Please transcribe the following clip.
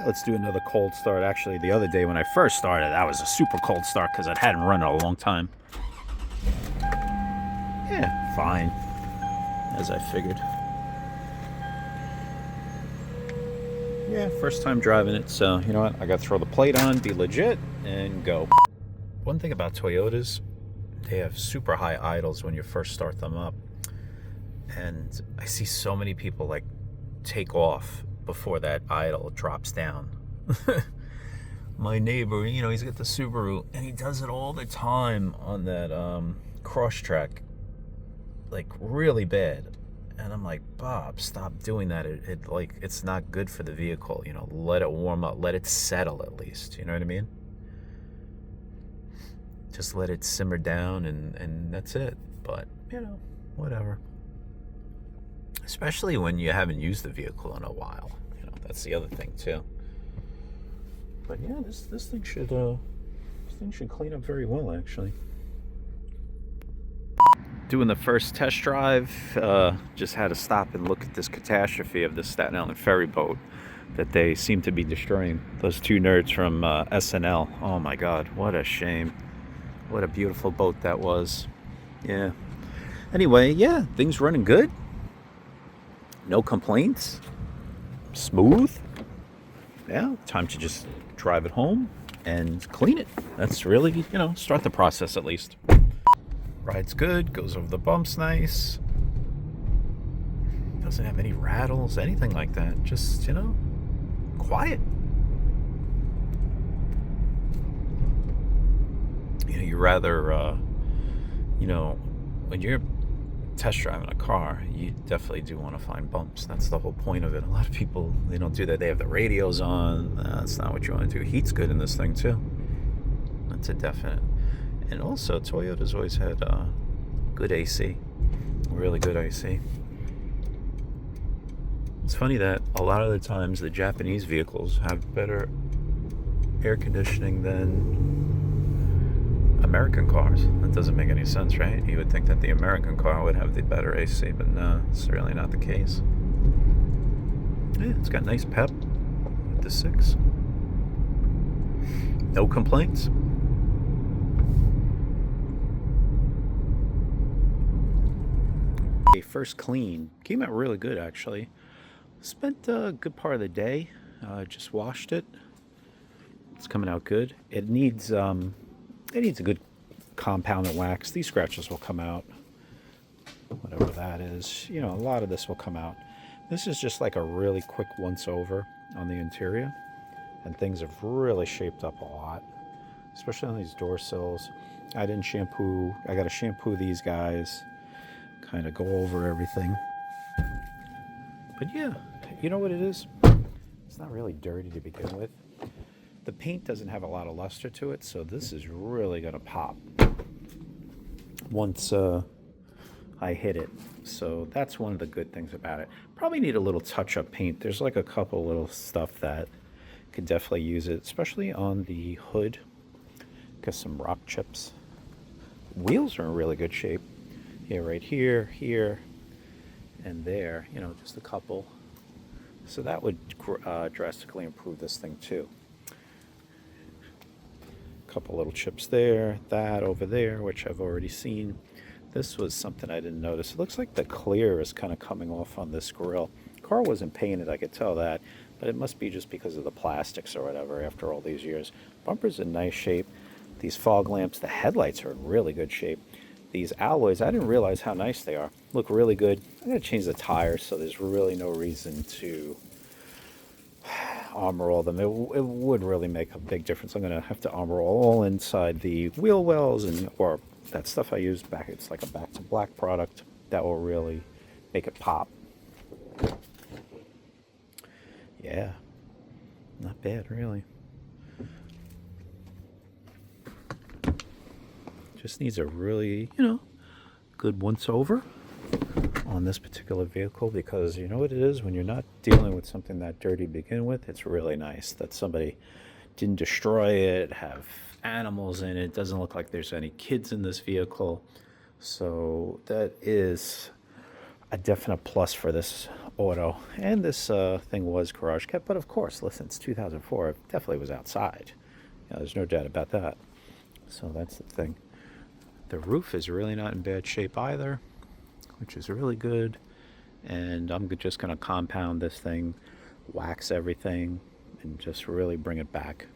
Let's do another cold start. Actually, the other day when I first started, that was a super cold start because I hadn't run in a long time. Yeah, fine, as I figured. Yeah, first time driving it, so you know what? I got to throw the plate on, be legit, and go. One thing about Toyotas, they have super high idles when you first start them up. And I see so many people like take off before that idle drops down. My neighbor, you know, he's got the Subaru, and he does it all the time on that cross track, like really bad. And I'm like, Bob, stop doing that. It's not good for the vehicle. You know, let it warm up, let it settle at least. You know what I mean? Just let it simmer down, and that's it. But you know, whatever. Especially when you haven't used the vehicle in a while. You know, that's the other thing too. But yeah, this thing should clean up very well, actually. Doing the first test drive, just had to stop and look at this catastrophe of this Staten Island ferry boat that they seem to be destroying. Those two nerds from SNL. Oh my God, what a shame. What a beautiful boat that was. Yeah. Anyway, yeah, things running good. No complaints. Smooth. Yeah, time to just drive it home and clean it. That's really, you know, start the process at least. Ride's good, goes over the bumps nice. Doesn't have any rattles, anything like that. Just, you know, quiet. You know, you rather, you know, when you're test driving a car, you definitely do want to find bumps. That's the whole point of it. A lot of people, they don't do that. They have the radios on. That's not what you want to do. Heat's good in this thing too. That's a definite. And also, Toyota's always had good AC. Really good AC. It's funny that a lot of the times the Japanese vehicles have better air conditioning than American cars. That doesn't make any sense, right? You would think that the American car would have the better AC, but no, it's really not the case. Yeah, it's got nice pep with the 6. No complaints. First clean came out really good, actually. Spent a good part of the day, just washed it. It's coming out good. It needs a good compound and wax. These scratches will come out, whatever that is. You know, a lot of this will come out. This is just like a really quick once over on the interior, and things have really shaped up a lot, especially on these door sills. I didn't shampoo. I got to shampoo these guys, kind of go over everything. But yeah, you know what it is? It's not really dirty to begin with. The paint doesn't have a lot of luster to it, so this is really gonna pop once I hit it. So that's one of the good things about it. Probably need a little touch-up paint. There's like a couple little stuff that could definitely use it, especially on the hood. Got some rock chips. Wheels are in really good shape. Yeah, right here, here, and there. You know, just a couple. So that would drastically improve this thing too. Couple little chips there, that over there, which I've already seen. This was something I didn't notice. It looks like the clear is kind of coming off on this grill. Car wasn't painted, I could tell that, but it must be just because of the plastics or whatever after all these years. Bumper's in nice shape. These fog lamps, the headlights are in really good shape. These alloys, I didn't realize how nice they are. Look really good. I'm going to change the tires, so there's really no reason to armor all them. It would really make a big difference. I'm going to have to armor all inside the wheel wells, and or that stuff I use back. It's like a back to black product that will really make it pop. Yeah, not bad really. Just needs a really, you know, good once over on this particular vehicle, because you know what it is when you're not dealing with something that dirty to begin with. It's really nice that somebody didn't destroy it, have animals in it. It doesn't look like there's any kids in this vehicle, so that is a definite plus for this auto. And this thing was garage kept, but of course, listen, it's 2004. It definitely was outside. There's no doubt about that. So that's the thing. The roof is really not in bad shape either, which is really good. And I'm just going to compound this thing, wax everything, and just really bring it back.